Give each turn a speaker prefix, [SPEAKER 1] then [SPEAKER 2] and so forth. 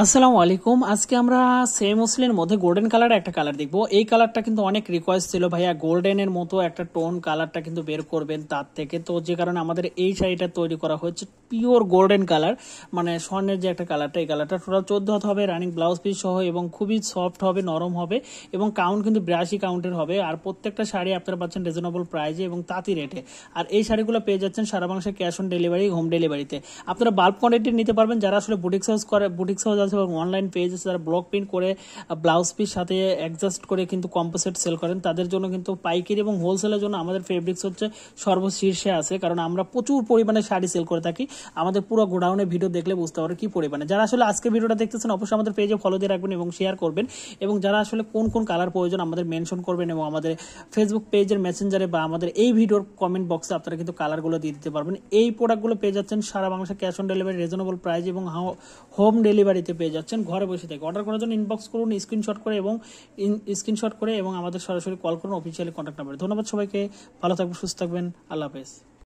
[SPEAKER 1] আসসালামু আলাইকুম। আজকে আমরা সেম মুসলিনের মধ্যে গোল্ডেন কালার একটা কালার দেখবো। এই কালারটা কিন্তু অনেক রিকোয়েস্ট ছিল, ভাইয়া গোল্ডেনের মতো একটা টোন কালারটা কিন্তু বের করবেন তার থেকে, তো যে কারণে আমাদের এই শাড়িটা তৈরি করা হয়েছে পিওর গোল্ডেন কালার, মানে স্বর্ণের যে একটা কালারটা, এই কালারটা টোটাল 14 হাত হবে, রানিং ব্লাউজ পিস সহ, এবং খুবই সফট হবে, নরম হবে, এবং কাউন্ট কিন্তু 82 কাউন্টের হবে। আর প্রত্যেকটা শাড়ি আপনারা পাচ্ছেন রিজনেবল প্রাইসে এবং তাঁতি রেটে। আর এই শাড়িগুলো পেয়ে যাচ্ছেন সারা বাংলাদেশে ক্যাশ অন ডেলিভারি, হোম ডেলিভারিতে। আপনারা বাল্ক কোয়ান্টিটি নিতে পারবেন, যারা আসলে বুটিক্স হাউস করে, বুটিক্স হাউস আছে এবং অনলাইন পেজ আছে, যারা ব্লক প্রিন্ট করে ব্লাউজ পিস সাথে অ্যাডজাস্ট করে কিন্তু কম্পোজিট সেল করেন, তাদের জন্য কিন্তু পাইকারি এবং হোলসেলের জন্য আমাদের ফেব্রিক্স হচ্ছে সর্বশীর্ষে আছে, কারণ আমরা প্রচুর পরিমাণে শাড়ি সেল করে থাকি। আমাদের পুরো গোডাউনে ভিডিও দেখলে বুঝতে পারবে কি পরিমাণে। যারা আসলে আজকে ভিডিওটা দেখতেছেন অবশ্যই আমাদের পেজে ফলো দিয়ে রাখবেন এবং শেয়ার করবেন, এবং যারা আসলে কোন কোন কালার প্রয়োজন আমাদের মেনশন করবেন, এবং আমাদের ফেসবুক পেজের মেসেঞ্জারে বা আমাদের এই ভিডিওর কমেন্ট বক্সে আপনারা কিন্তু কালারগুলো দিয়ে দিতে পারবেন। এই প্রোডাক্টগুলো পেয়ে যাচ্ছেন সারা বাংলাদেশে cash on delivery, reasonable price এবং হোম ডেলিভারিতে পেয়ে যাচ্ছেন ঘরে বসে থেকে। অর্ডার করার জন্য ইনবক্স করুন স্ক্রিনশট করে এবং আমাদের সরাসরি কল করুন অফিসিয়ালি কন্ট্যাক্ট নাম্বারে। ধন্যবাদ সবাইকে, ভালো থাকবেন, সুস্থ থাকবেন, আল্লাহ হাফেজ।